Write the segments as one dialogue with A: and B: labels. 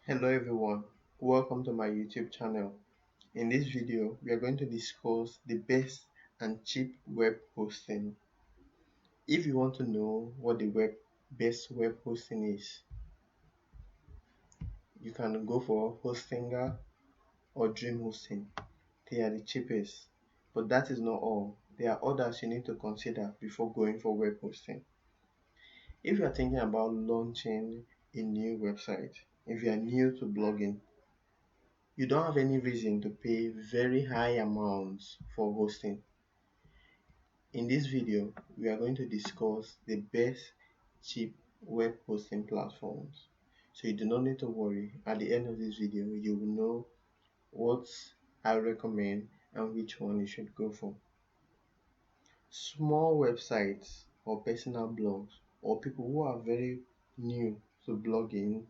A: Hello everyone, welcome to my YouTube channel. In this video, we are going to discuss the best and cheap web hosting. If you want to know what the best web hosting is, you can go for Hostinger or Dreamhosting. They are the cheapest, but that is not all. There are others you need to consider before going for web hosting. If you are thinking about launching a new website, if you are new to blogging, you don't have any reason to pay very high amounts for hosting. In this video, we are going to discuss the best cheap web hosting platforms. So you do not need to worry. At the end of this video, you will know what I recommend and which one you should go for. Small websites or personal blogs or people who are very new to blogging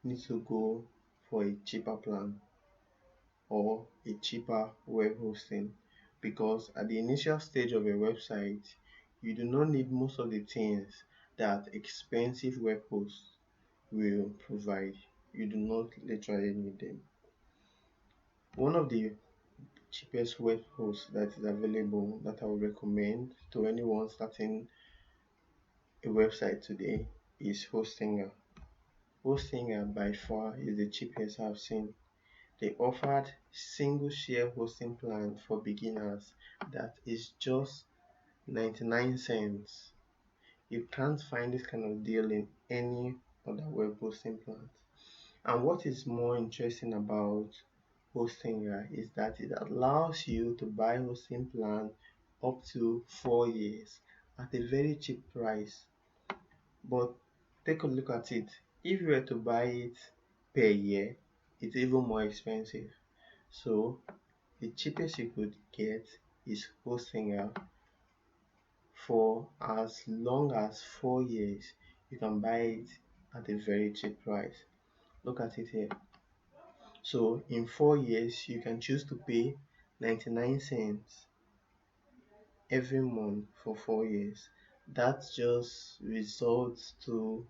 A: need to go for a cheaper plan or a cheaper web hosting, because at the initial stage of a website you do not need most of the things that expensive web hosts will provide. You do not literally need them. One of the cheapest web hosts that is available that I would recommend to anyone starting a website today is Hostinger. Hostinger by far is the cheapest I've seen. They offered single share hosting plan for beginners that is just 99 cents. You can't find this kind of deal in any other web hosting plans. And what is more interesting about Hostinger is that it allows you to buy hosting plan up to 4 years at a very cheap price. But take a look at it. If you were to buy it per year, it's even more expensive. So the cheapest you could get is Hostinger for as long as 4 years. You can buy it at a very cheap price. Look at it here. So in 4 years you can choose to pay 99 cents every month for 4 years. That just results to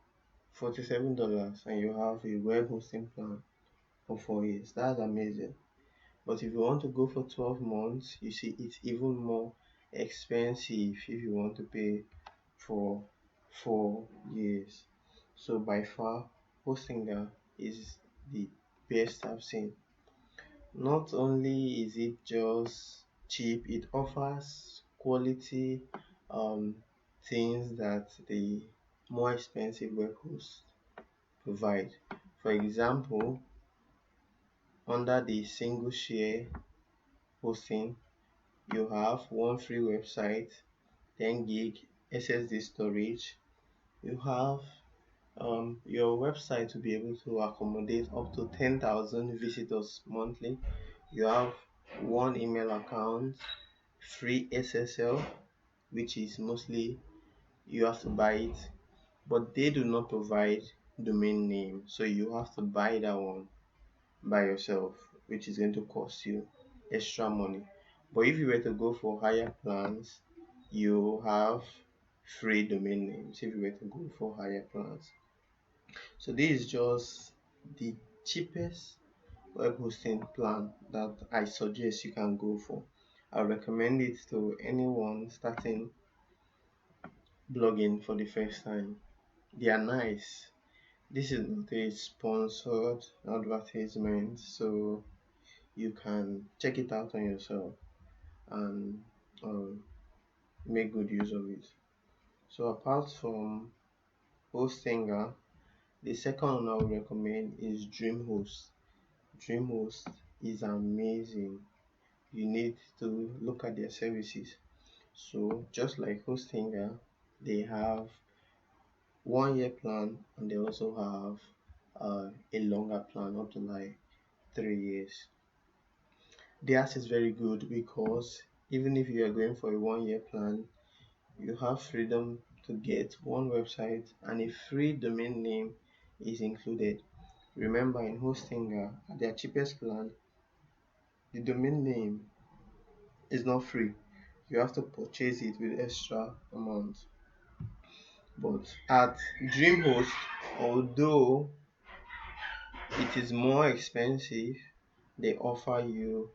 A: $47 and you have a web hosting plan for 4 years. That's amazing. But if you want to go for 12 months, you see it's even more expensive if you want to pay for 4 years. So by far, Hostinger is the best I've seen. Not only is it just cheap, it offers quality things that the more expensive web hosts provide. For example, under the single share hosting, you have one free website, 10 gig SSD storage. You have your website to be able to accommodate up to 10,000 visitors monthly. You have one email account, free SSL, which is mostly you have to buy it, but they do not provide domain name, so you have to buy that one by yourself, which is going to cost you extra money. But if you were to go for higher plans, you have free domain names if you were to go for higher plans. So this is just the cheapest web hosting plan that I suggest you can go for. I recommend it to anyone starting blogging for the first time. They are nice. This is not a sponsored advertisement, so you can check it out on yourself and um, make good use of it. So apart from Hostinger, the second one I would recommend is Dreamhost. Dreamhost is amazing. You need to look at their services. So just like Hostinger, they have 1 year plan and they also have a longer plan up to like 3 years. Theirs is very good because even if you are going for a 1 year plan, you have freedom to get one website and a free domain name is included. Remember, in Hostinger, at their cheapest plan, the domain name is not free. You have to purchase it with extra amount. But at Dreamhost, although it is more expensive, they offer you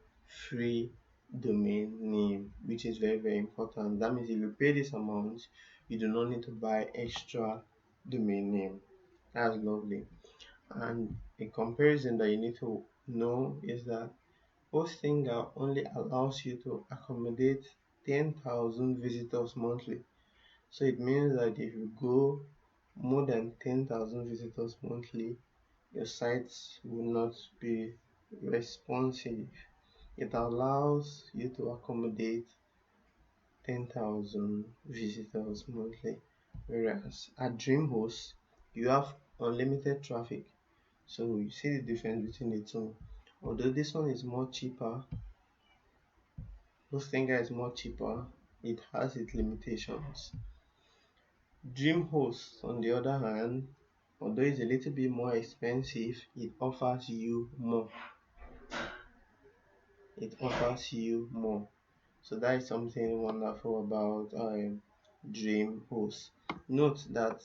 A: free domain name, which is very, very important. That means if you pay this amount, you do not need to buy extra domain name. That's lovely. And a comparison that you need to know is that Hostinger only allows you to accommodate 10,000 visitors monthly. So it means that if you go more than 10,000 visitors monthly, your sites will not be responsive. It allows you to accommodate 10,000 visitors monthly. Whereas at Dreamhost, you have unlimited traffic. So you see the difference between the two. Although this one is more cheaper, Hostinger is more cheaper, it has its limitations. Dreamhost, on the other hand, although it's a little bit more expensive, it offers you more. It offers you more. So that is something wonderful about Dreamhost. Note that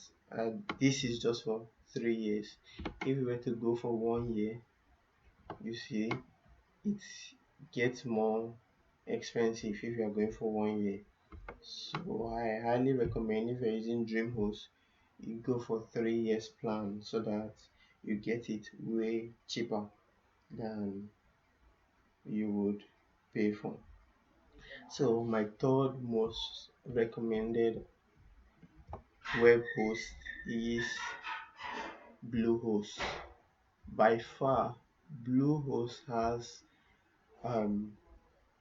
A: this is just for 3 years. If you were to go for 1 year, you see it gets more expensive if you are going for 1 year. So I highly recommend, if you're using Dreamhost, you go for 3 years plan so that you get it way cheaper than you would pay for. So my third most recommended web host is Bluehost. By far, Bluehost has um,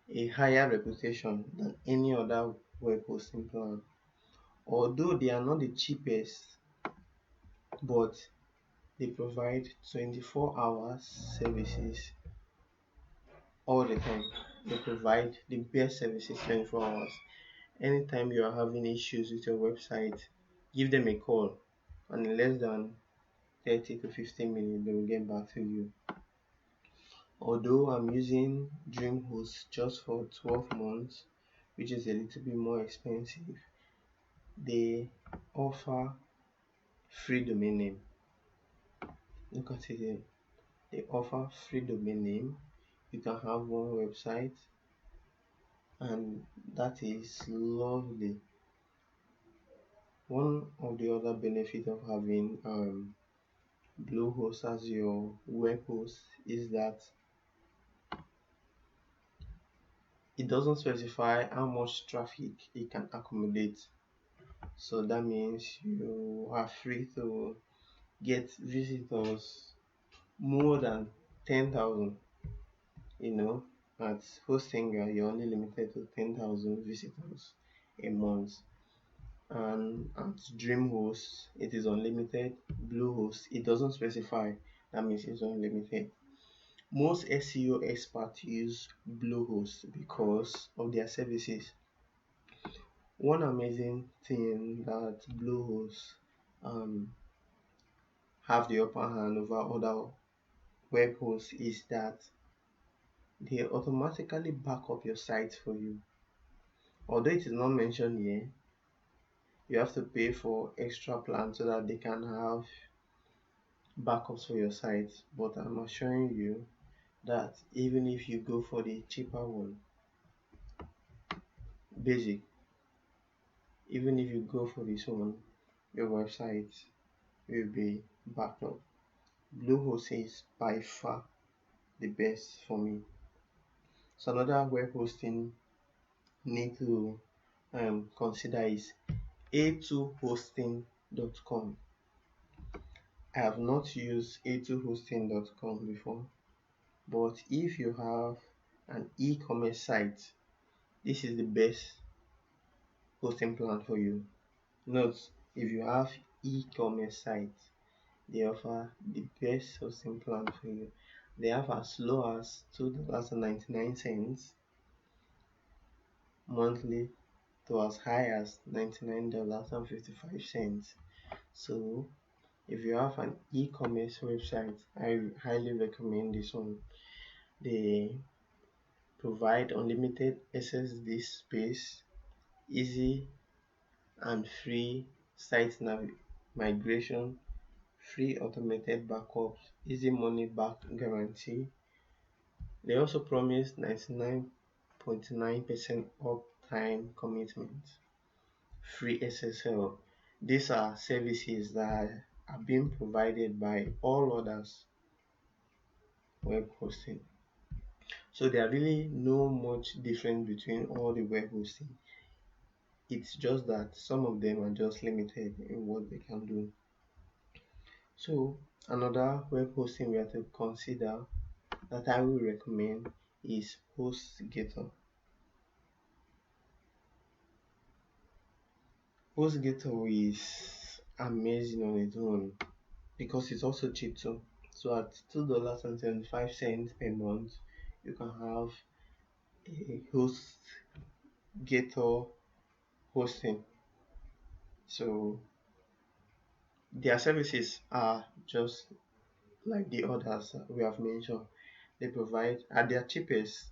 A: a higher reputation than any other web hosting plan. Although they are not the cheapest, but they provide 24 hours services all the time. They provide the best services 24 hours. Anytime you are having issues with your website, give them a call, and in less than 30 to 15 minutes they will get back to you. Although I'm using Dreamhost just for 12 months, which is a little bit more expensive, they offer free domain name. Look at it here. They offer free domain name. You can have one website, and that is lovely. One of the other benefits of having Bluehost as your web host is that it doesn't specify how much traffic it can accommodate. So that means you are free to get visitors more than 10,000. At Hostinger, you're only limited to 10,000 visitors a month. And at Dreamhost, it is unlimited. Bluehost, it doesn't specify. That means it's unlimited. Most SEO experts use Bluehost because of their services. One amazing thing that Bluehost have the upper hand over other web hosts is that they automatically back up your site for you. Although it is not mentioned here, you have to pay for extra plans so that they can have backups for your site. But I'm assuring you that even if you go for the cheaper one, basic, even if you go for this one, your website will be backed up. Bluehost is by far the best for me. So another web hosting need to consider is A2hosting.com. I have not used A2hosting.com before, but if you have an e-commerce site, this is the best hosting plan for you. Note, if you have e-commerce site, they offer the best hosting plan for you. They have as low as $2.99 monthly to as high as $99.55. So if you have an e-commerce website, I highly recommend this one. They provide unlimited SSD space, easy and free site migration, free automated backups, easy money back guarantee. They also promise 99.9% uptime commitment, free SSL. These are services that are being provided by all others web hosting. So there are really no much difference between all the web hosting. It's just that some of them are just limited in what they can do. So another web hosting we have to consider that I will recommend is HostGator. HostGator is amazing on its own because it's also cheap too. So at $2.75 per month, you can have a HostGator hosting. So their services are just like the others we have mentioned. They provide at their cheapest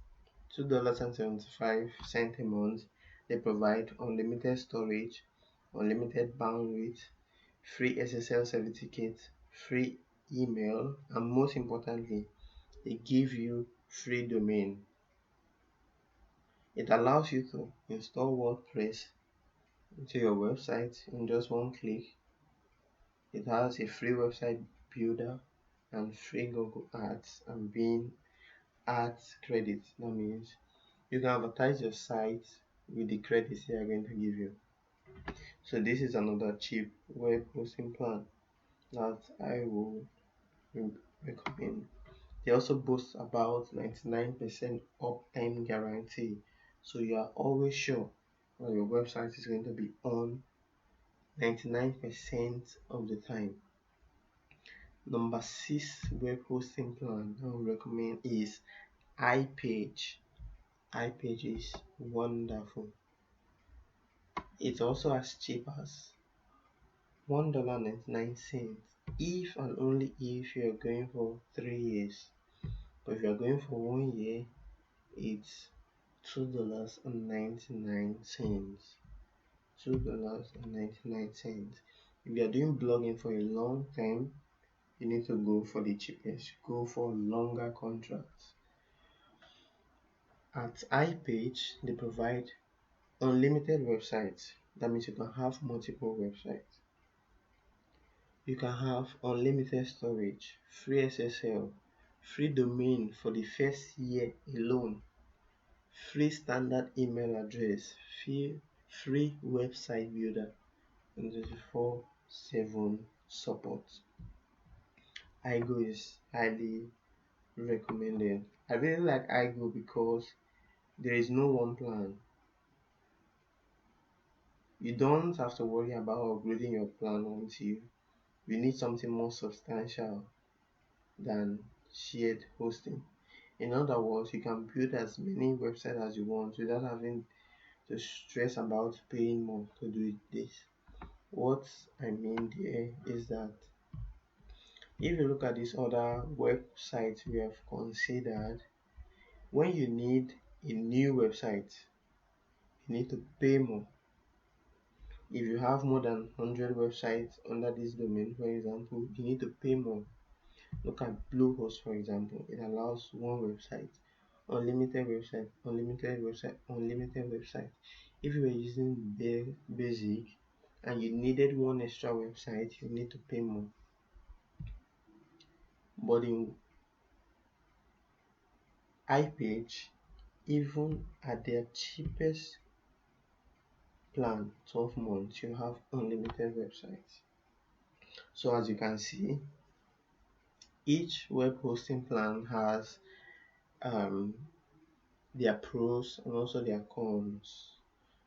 A: $2.75 a month. They provide unlimited storage, unlimited bandwidth, free SSL certificate, free email, and most importantly, they give you free domain. It allows you to install WordPress into your website in just one click. It has a free website builder and free Google Ads and Bing Ads credit. That means you can advertise your site with the credits they are going to give you. So this is another cheap web hosting plan that I will recommend. They also boast about 99% uptime guarantee. So you are always sure that your website is going to be on 99% of the time. Number 6 web hosting plan I would recommend is Ipage. Ipage is wonderful. It's also as cheap as $1.99 if and only if you are going for 3 years. But if you are going for 1 year, it's $2.99. $2.99. If you are doing blogging for a long time, you need to go for the cheapest. Go for longer contracts. At Ipage, they provide unlimited websites. That means you can have multiple websites. You can have unlimited storage, free SSL, free domain for the first year alone, free standard email address, free website builder, and 24/7 support. iGo is highly recommended. I really like iGo because there is no one plan. You don't have to worry about upgrading your plan until you need something more substantial than shared hosting. In other words, you can build as many websites as you want without having to stress about paying more to do this. What I mean there is that if you look at these other websites we have considered, when you need a new website, you need to pay more. If you have more than 100 websites under this domain, for example, you need to pay more. Look at Bluehost, for example. It allows one website, unlimited website, unlimited website, unlimited website. If you were using basic and you needed one extra website, you need to pay more. But in Ipage, even at their cheapest plan, 12 months, you have unlimited websites. So as you can see, each web hosting plan has um, their pros and also their cons.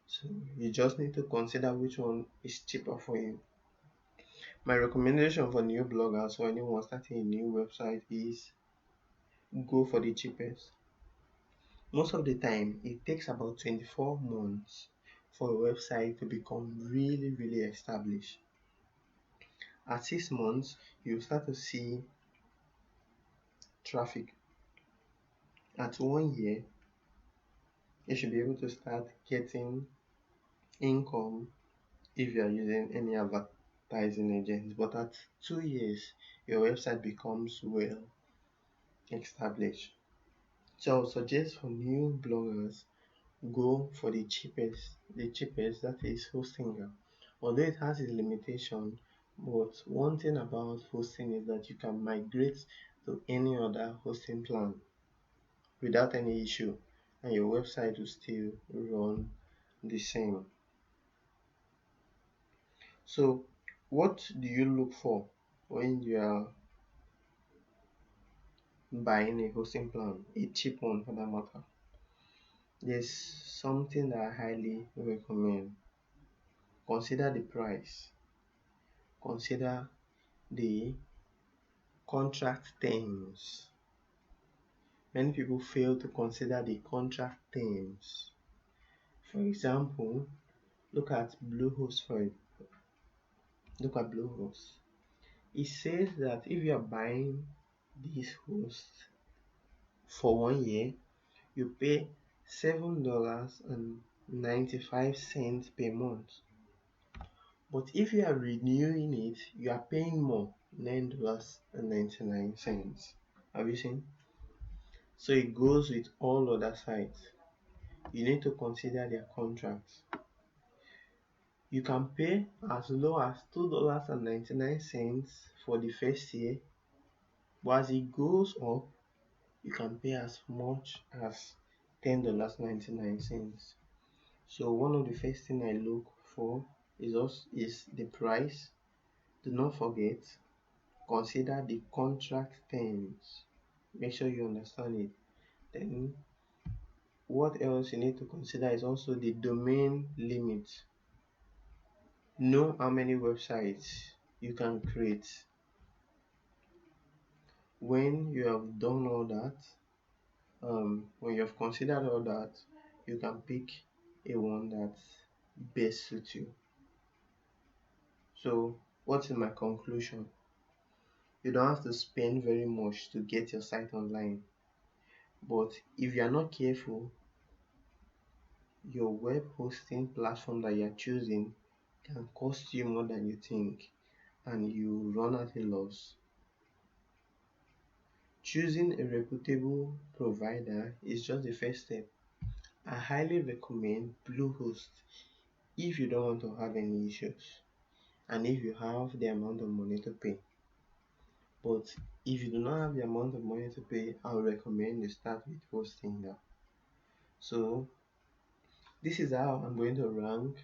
A: So you just need to consider which one is cheaper for you. My recommendation for new bloggers or anyone starting a new website is go for the cheapest. Most of the time, it takes about 24 months for a website to become really established. At 6 months, you start to see traffic. At 1 year, you should be able to start getting income if you are using any advertising agents, but at 2 years, your website becomes well established. So I would suggest for new bloggers, go for the cheapest that is Hostinger. Although it has its limitation, but one thing about hosting is that you can migrate to any other hosting plan without any issue, and your website will still run the same. So what do you look for when you are buying a hosting plan, a cheap one for that matter? There's something that I highly recommend. Consider the price, consider the contract terms. Many people fail to consider the contract terms. For example, look at Bluehost for it. Look at Bluehost. It says that if you are buying this host for 1 year, you pay $7.95 per month. But if you are renewing it, you are paying more, $9.99. Have you seen? So it goes with all other sites. You need to consider their contracts. You can pay as low as $2.99 for the first year, but as it goes up, you can pay as much as $10.99. So one of the first thing I look for is the price. Do not forget, consider the contract terms. Make sure you understand it. Then what else you need to consider is also the domain limit. Know how many websites you can create. When you have done all that, when you have considered all that, you can pick a one that best suits you. So what's in my conclusion? You don't have to spend very much to get your site online, but if you are not careful, your web hosting platform that you are choosing can cost you more than you think, and you run at a loss. Choosing a reputable provider is just the first step. I highly recommend Bluehost if you don't want to have any issues and if you have the amount of money to pay. But if you do not have the amount of money to pay, I would recommend you start with Hostinger. So this is how I'm going to rank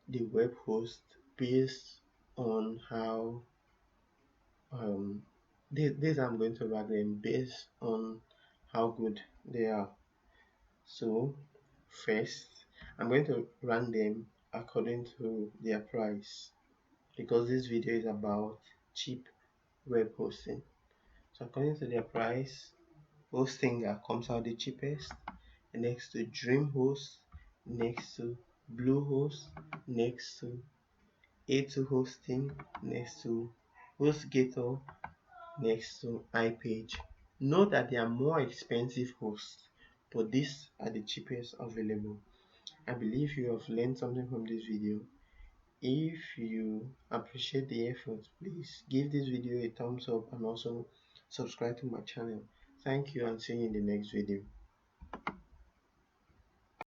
A: the web host based on how this I'm going to rank them based on how good they are. So first, I'm going to rank them according to their price, because this video is about cheap web hosting. So according to their price, Hostinger comes out the cheapest, next to Dreamhost, next to Bluehost, next to A2hosting, next to HostGator, next to Ipage. Note that there are more expensive hosts, but these are the cheapest available. I believe you have learned something from this video. If you appreciate the effort, please give this video a thumbs up and also subscribe to my channel. Thank you and see you in the next video.